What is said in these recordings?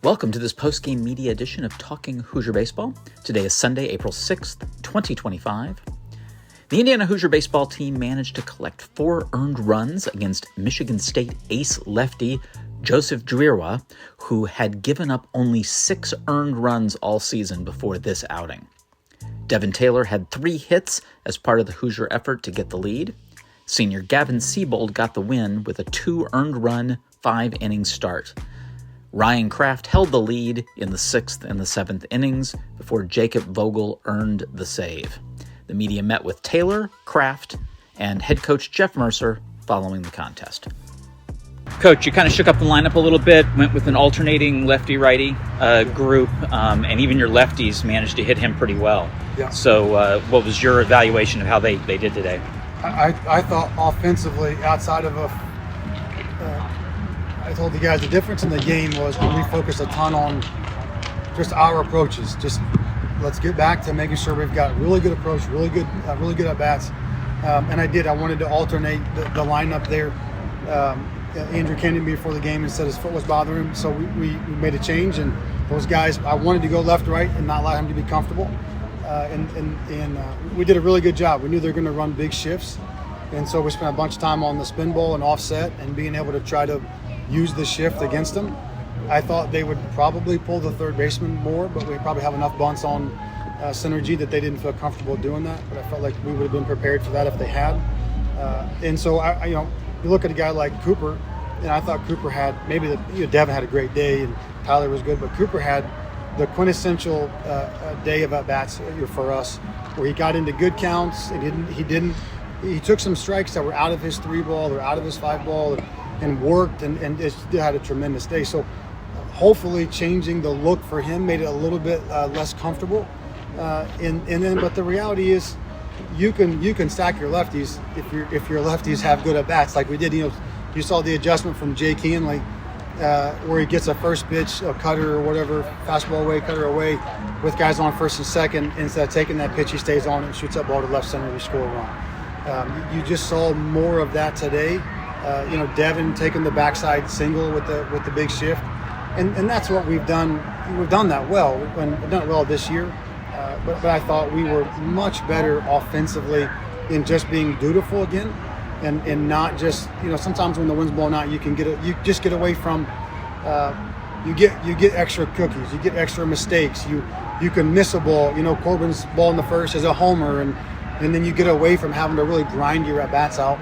Welcome to this post-game media edition of Talking Hoosier Baseball. Today is Sunday, April 6th, 2025. The Indiana Hoosier baseball team managed to collect 4 earned runs against Michigan State ace lefty Joseph Dzierwa, who had given up only 6 earned runs all season before this outing. Devin Taylor had 3 hits as part of the Hoosier effort to get the lead. Senior Gavin Seebold got the win with a 2 earned run, 5-inning start. Ryan Kraft held the lead in the 6th and the 7th innings before Jacob Vogel earned the save. The media met with Taylor, Kraft, and head coach Jeff Mercer following the contest. Coach, you kind of shook up the lineup a little bit, went with an alternating lefty-righty group, and even your lefties managed to hit him pretty well. Yeah. So what was your evaluation of how they did today? I thought offensively, outside of I told the guys the difference in the game was when we focused a ton on just our approaches. Just let's get back to making sure we've got really good approach, really good at bats. And I did. I wanted to alternate the lineup there. Andrew came to me before the game and said his foot was bothering him, so we made a change. And those guys, I wanted to go left, right, and not allow him to be comfortable. And we did a really good job. We knew they were going to run big shifts, and so we spent a bunch of time on the spin ball and offset and being able to try to use the shift against them. I thought they would probably pull the third baseman more, but we probably have enough bunts on synergy that they didn't feel comfortable doing that. But I felt like we would have been prepared for that if they had. And so you look at a guy like Cooper, and I thought Cooper had Devin had a great day and Tyler was good, but Cooper had the quintessential day of at bats for us, where he got into good counts and he took some strikes that were out of his 3-ball or out of his 5-ball. And worked and it had a tremendous day. So hopefully changing the look for him made it a little bit less comfortable. But the reality is you can stack your lefties if your lefties have good at bats like we did. You saw the adjustment from Jay Kienle where he gets a first pitch, a cutter or whatever, fastball away, cutter away, with guys on first and second. Instead of taking that pitch, he stays on it and shoots that ball to left center to score a run. You just saw more of that today. Devin taking the backside single with the big shift, and that's what we've done. We've done that well. We've done it well this year, but I thought we were much better offensively in just being dutiful again, and not just sometimes when the wind's blowing out, you just get away from you get extra cookies, you get extra mistakes, you can miss a ball. Corbin's ball in the first is a homer, and then you get away from having to really grind your at bats out.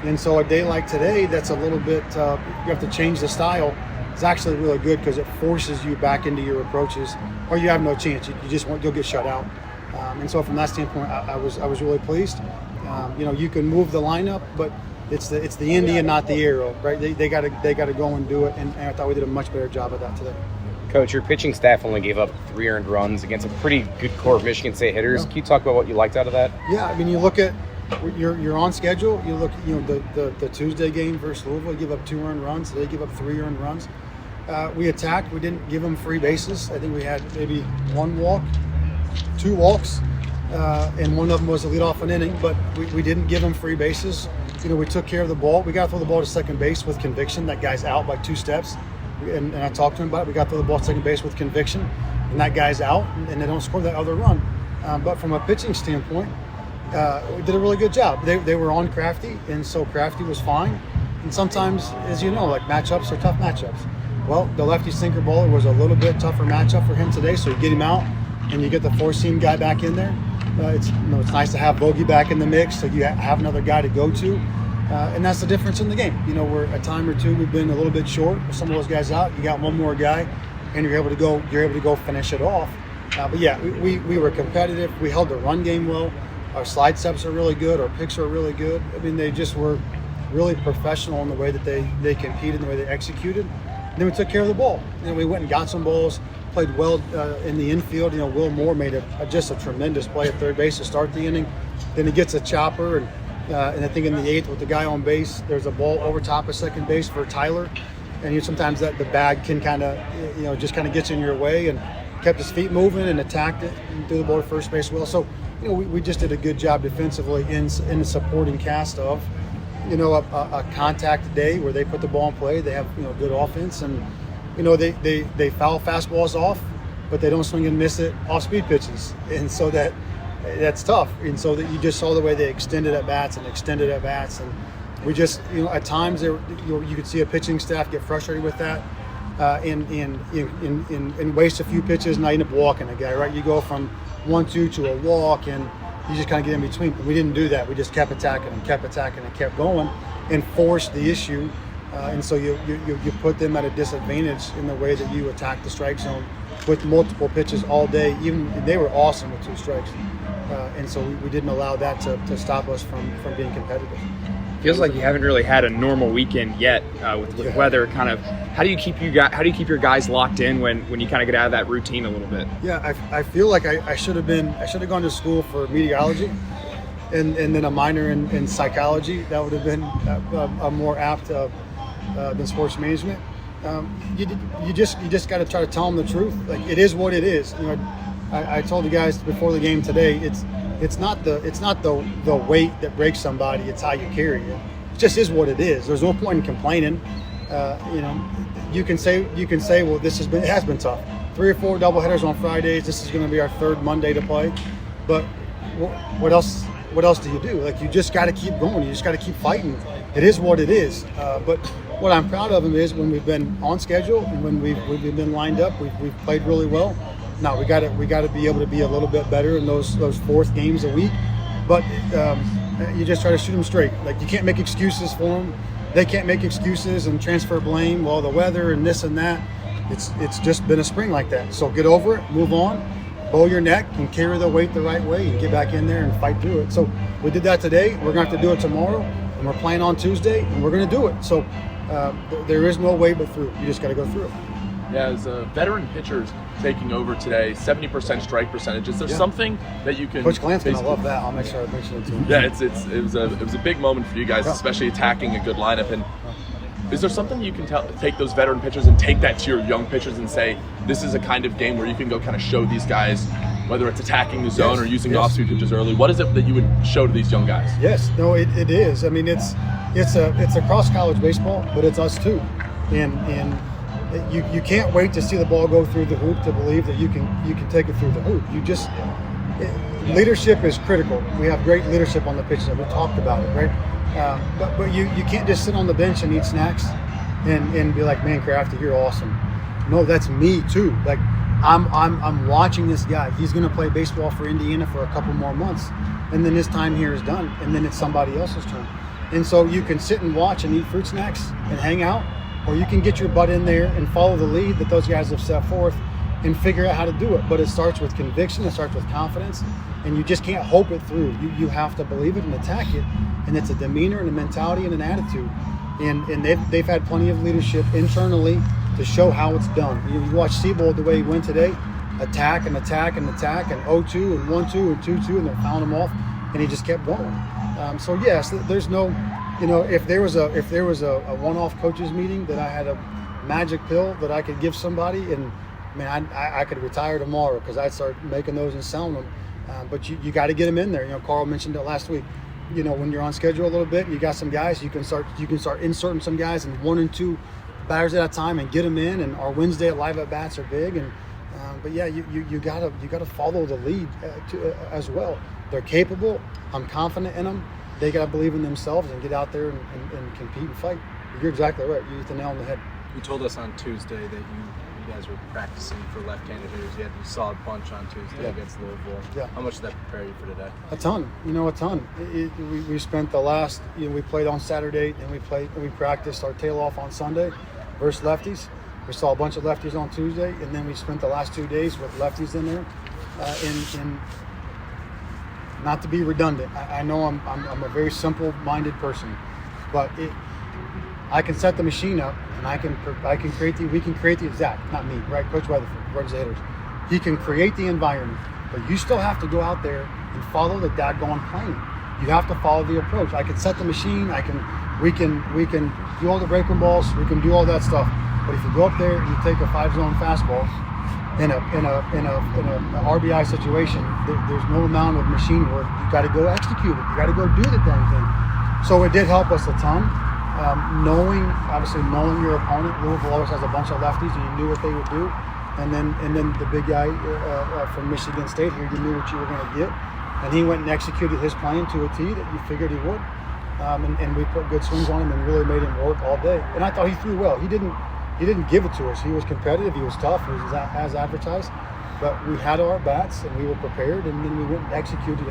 And so a day like today, that's a little bit, you have to change the style. It's actually really good because it forces you back into your approaches, or you have no chance. You'll get shut out. And so from that standpoint, I was really pleased. You can move the lineup, but it's the Indian, not the arrow, right? They got to go and do it. And I thought we did a much better job of that today. Coach, your pitching staff only gave up 3 earned runs against a pretty good core of Michigan State hitters. Yeah. Can you talk about what you liked out of that? Yeah, you look at. You're on schedule. You look, the Tuesday game versus Louisville, give up 2 earned runs. They give up 3 earned runs. We attacked. We didn't give them free bases. I think we had maybe 1 walk, 2 walks, and one of them was a leadoff an inning. But we didn't give them free bases. We took care of the ball. We got to throw the ball to second base with conviction. That guy's out by 2 steps, and I talked to him about it. We got to throw the ball to second base with conviction, and that guy's out, and they don't score that other run. But from a pitching standpoint, we did a really good job. They were on Crafty, and so Crafty was fine. And sometimes, as you know, like matchups are tough matchups. Well, the lefty sinker bowler was a little bit tougher matchup for him today, so you get him out, and you get the 4-seam guy back in there. It's nice to have Bogey back in the mix, so you have another guy to go to, and that's the difference in the game. We're a time or two we've been a little bit short with some of those guys out. You got one more guy, and you're able to go finish it off. But yeah, we were competitive. We held the run game well. Our slide steps are really good. Our picks are really good. They just were really professional in the way that they competed, the way they executed. And then we took care of the ball. We went and got some balls, played well in the infield. Will Moore made just a tremendous play at third base to start the inning. Then he gets a chopper, and I think in the 8th with the guy on base, there's a ball over top of second base for Tyler. And sometimes the bag can kind of, just kind of gets in your way, and kept his feet moving and attacked it and threw the ball to first base well. So, we just did a good job defensively in the supporting cast of, a contact day where they put the ball in play. They have, good offense, and they foul fastballs off, but they don't swing and miss it off speed pitches, and so that's tough. And so that you just saw the way they extended at bats, and we just at times you could see a pitching staff get frustrated with that, and waste a few pitches, and I end up walking a guy. Right, you go from 1-2 to a walk, and you just kind of get in between. But we didn't do that. We just kept attacking and kept going, and forced the issue. And so you put them at a disadvantage in the way that you attack the strike zone with multiple pitches all day. Even they were awesome with 2 strikes, and so we didn't allow that to stop us from being competitive. Feels like you haven't really had a normal weekend yet with weather. Kind of, how do you keep your guys locked in when you kind of get out of that routine a little bit? Yeah, I feel like I should have gone to school for meteorology, and then a minor in psychology. That would have been a more apt than sports management. You just got to try to tell them the truth. Like, it is what it is. I told the guys before the game today, it's not the weight that breaks somebody, it's how you carry it. It just is what it is. There's no point in complaining. You can say, well, it has been tough. 3 or 4 doubleheaders on Fridays. This is going to be our 3rd Monday to play. But what else do you do? Like, you just got to keep going. You just got to keep fighting. It is what it is. But what I'm proud of them is when we've been on schedule and when we've been lined up, we've played really well. Now we got to be able to be a little bit better in those 4th games a week. But you just try to shoot them straight. Like, you can't make excuses for them. They can't make excuses and transfer blame. Well, the weather and this and that. It's just been a spring like that. So get over it, move on, bow your neck, and carry the weight the right way, and get back in there and fight through it. So we did that today. We're going to have to do it tomorrow, and we're playing on Tuesday, and we're going to do it. So there is no way but through. You just got to go through it. Yeah, as veteran pitchers taking over today, 70% strike percentage. Is there something that you can? Coach Glansman, I love that. I'll make sure I mention it to him. Yeah, it was a big moment for you guys, especially attacking a good lineup. And is there something you can take those veteran pitchers and take that to your young pitchers and say, this is a kind of game where you can go kind of show these guys, whether it's attacking the zone or using off-speed pitches early? What is it that you would show to these young guys? Yes, no, it is. I mean, it's a cross college baseball, but it's us too, and you can't wait to see the ball go through the hoop to believe that you can take it through the hoop. Leadership is critical. We have great leadership on the pitches. We talked about it, right? But you can't just sit on the bench and eat snacks and be like, man, Crafty, you're awesome. No, that's me too. Like, I'm watching this guy. He's going to play baseball for Indiana for a couple more months, and then his time here is done, and then it's somebody else's turn. And so you can sit and watch and eat fruit snacks and hang out, or you can get your butt in there and follow the lead that those guys have set forth and figure out how to do it. But it starts with conviction, it starts with confidence, and you just can't hope it through. You have to believe it and attack it, and it's a demeanor and a mentality and an attitude. And they've had plenty of leadership internally to show how it's done. You watch Seebold the way he went today, attack and attack and attack, and 0-2 and 1-2 and 2-2, and they're fouling him off, and he just kept going. So yes, there's no, if there was a one-off coaches meeting that I had a magic pill that I could give somebody, and man, I could retire tomorrow because I'd start making those and selling them. But you got to get them in there. Carl mentioned it last week. When you're on schedule a little bit, you got some guys, you can start inserting some guys in 1 and 2 batters at a time and get them in. And our Wednesday at live at bats are big. And but yeah, you gotta follow the lead as well. They're capable. I'm confident in them. They gotta believe in themselves and get out there and compete and fight. You're exactly right. You hit the nail on the head. You told us on Tuesday that you guys were practicing for left-handed hitters. You saw a bunch on Tuesday against Louisville. Yeah. How much did that prepare you for today? A ton. A ton. We spent the last. We played on Saturday, and we practiced our tail off on Sunday versus lefties. We saw a bunch of lefties on Tuesday, and then we spent the last 2 days with lefties in there. And not to be redundant, I know I'm a very simple-minded person, but I can set the machine up, and we can create the exact, not me, right? Coach Weatherford runs the hitters. He can create the environment, but you still have to go out there and follow the daggone plan. You have to follow the approach. I can set the machine. We can do all the breaking balls. We can do all that stuff. But if you go up there and you take a 5-zone fastball in a RBI situation, there's no amount of machine work. You got to go execute it. You got to go do the damn thing. So it did help us a ton. knowing your opponent. Louisville always has a bunch of lefties, and you knew what they would do. And then the big guy from Michigan State here, you knew what you were going to get. And he went and executed his plan to a T that you figured he would. And we put good swings on him and really made him work all day. And I thought he threw well. He didn't give it to us. He was competitive. He was tough. He was as advertised. But we had our bats and we were prepared, and then we went and executed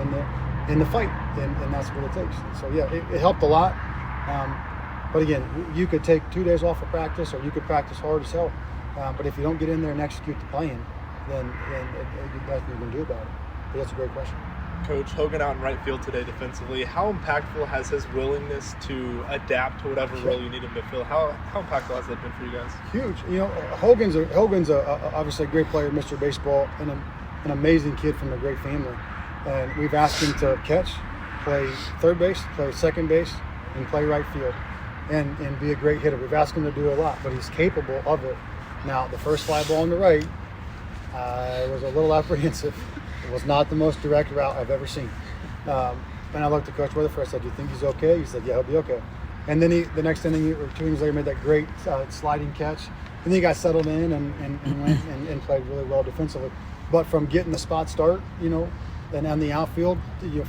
in the fight, and that's what it takes. So yeah, it helped a lot. But again, you could take 2 days off of practice, or you could practice hard as hell. But if you don't get in there and execute the plan, then there's nothing you can do about it. But that's a great question. Coach, Hogan out in right field today defensively. How impactful has his willingness to adapt to whatever role you need him to fill? How impactful has that been for you guys? Huge. Hogan's obviously a great player, Mr. Baseball, and an amazing kid from a great family. And we've asked him to catch, play third base, play second base, and play right field, and be a great hitter. We've asked him to do a lot, but he's capable of it. Now, the first fly ball on the right, I was a little apprehensive. It was not the most direct route I've ever seen. And I looked at Coach Weatherford. I said, "Do you think he's okay?" He said, "Yeah, he'll be okay." And then the next inning or 2 innings later, made that great sliding catch. And then he got settled in and went and played really well defensively. But from getting the spot start, and on the outfield,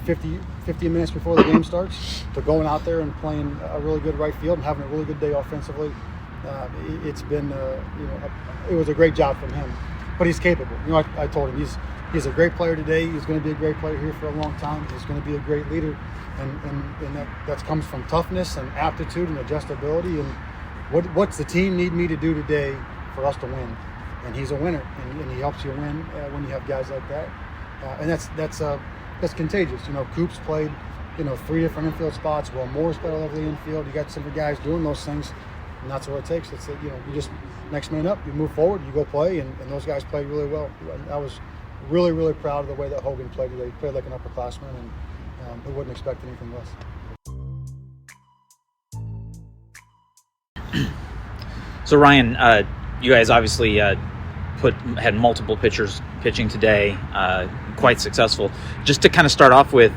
50 minutes before the game starts, to going out there and playing a really good right field and having a really good day offensively, it's been, it was a great job from him. But he's capable. I told him he's a great player today. He's going to be a great player here for a long time. He's going to be a great leader, and that comes from toughness and aptitude and adjustability. And what's the team need me to do today for us to win? And he's a winner, and he helps you win when you have guys like that. And that's contagious. Coops played 3 different infield spots. Well, Moore's played all over the infield. You got some guys doing those things, and that's what it takes. It's you just next man up. You move forward. You go play, and those guys played really well. I was really, really proud of the way that Hogan played today. He played like an upperclassman, and I wouldn't expect anything less. So Ryan, you guys obviously had multiple pitchers pitching today, quite successful. Just to kind of start off with,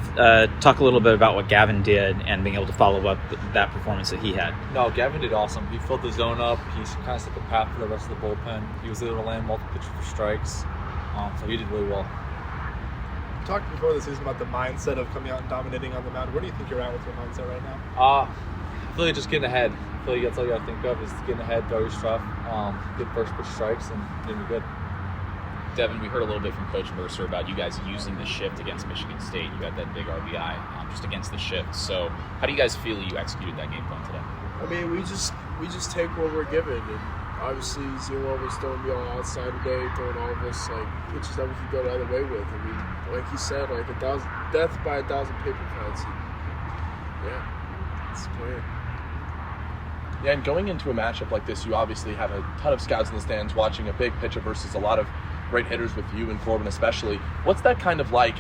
talk a little bit about what Gavin did and being able to follow up that performance that he had. No, Gavin did awesome. He filled the zone up. He kind of set the path for the rest of the bullpen. He was able to land multiple pitches for strikes. So he did really well. You talked before the season about the mindset of coming out and dominating on the mound. Where do you think you're at with your mindset right now? I feel like just getting ahead. I feel like that's all you got to think of is getting ahead, throw your stuff, get first pitch strikes, and then you're good. Devin, we heard a little bit from Coach Mercer about you guys using the shift against Michigan State. You got that big RBI just against the shift. So how do you guys feel you executed that game plan today? I mean, we just take what we're given, and obviously Dzierwa was throwing me on outside today, throwing all of us pitches that we could go the other way with. I mean, like he said, death by 1,000 paper cuts. And yeah, it's the plan. Yeah, and going into a matchup like this, you obviously have a ton of scouts in the stands watching a big pitcher versus a lot of great hitters with you and Corbin especially. What's that kind of like,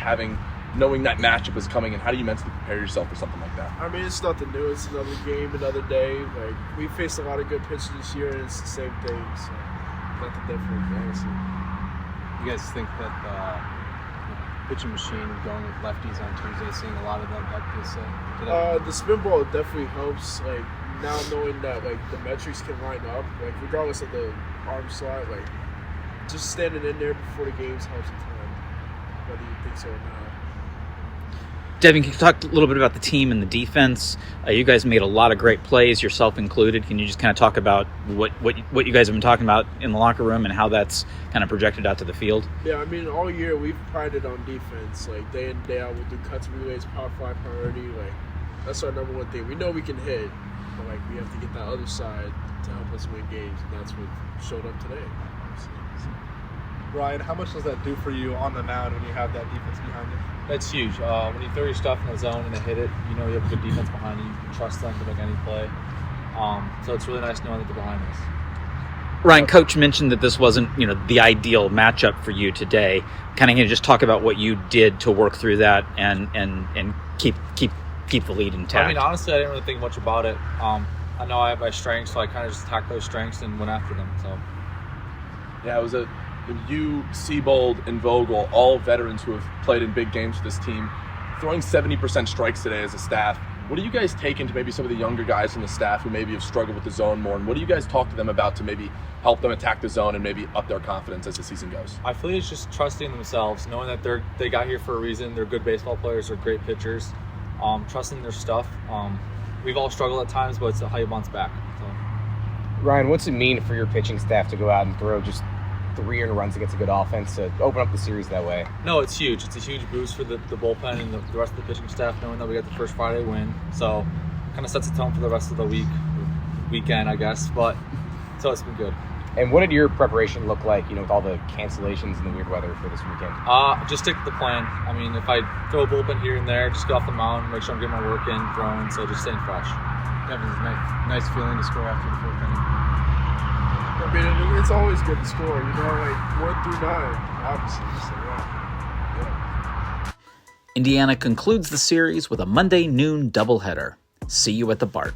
knowing that matchup is coming, and how do you mentally prepare yourself for something like that? I mean, it's nothing new. It's another game, another day. We faced a lot of good pitchers this year, and it's the same thing. So nothing different, honestly. You guys think that the pitching machine going with lefties on Tuesday, seeing a lot of them help this today? The spin ball definitely helps. Now knowing that the metrics can line up, regardless of the arm slot, just standing in there before the games helps a ton, whether you think so or not. Devin, can you talk a little bit about the team and the defense? You guys made a lot of great plays, yourself included. Can you just kind of talk about what you guys have been talking about in the locker room and how that's kind of projected out to the field? Yeah, I mean, all year we've prided on defense. Day in, day out, we'll do cuts, relays, power fly priority. That's our number one thing. We know we can hit, but we have to get that other side to help us win games, and that's what showed up today. Ryan, how much does that do for you on the mound when you have that defense behind you? That's huge. When you throw your stuff in the zone and they hit it, you have a good defense behind you. You can trust them to make any play. So it's really nice knowing that they're behind us. Ryan, Coach mentioned that this wasn't, the ideal matchup for you today. Kind of just talk about what you did to work through that and keep the lead intact. I mean, honestly, I didn't really think much about it. I know I have my strengths, so I kind of just attacked those strengths and went after them. So Yeah, it was you, Seebold, and Vogel, all veterans who have played in big games for this team, throwing 70% strikes today as a staff. What do you guys take into maybe some of the younger guys in the staff who maybe have struggled with the zone more, and what do you guys talk to them about to maybe help them attack the zone and maybe up their confidence as the season goes? I feel it's just trusting themselves, knowing that they got here for a reason. They're good baseball players, they're great pitchers. Trusting their stuff. We've all struggled at times, but it's how you bounce back. So. Ryan, what's it mean for your pitching staff to go out and throw just 3 earned runs against a good offense to open up the series that way? No, it's huge. It's a huge boost for the bullpen and the rest of the pitching staff, knowing that we got the first Friday win. So kind of sets a tone for the rest of the weekend, I guess. But so it's been good. And what did your preparation look like, with all the cancellations and the weird weather for this weekend? Just stick to the plan. I mean, if I throw a bullpen here and there, just get off the mound, make sure I'm getting my work in, throwing, so just staying fresh. Devin's a nice feeling to score after the 4th inning. I mean, it's always good to score, like 1 through 9, obviously. So, yeah. Indiana concludes the series with a Monday noon doubleheader. See you at the BART.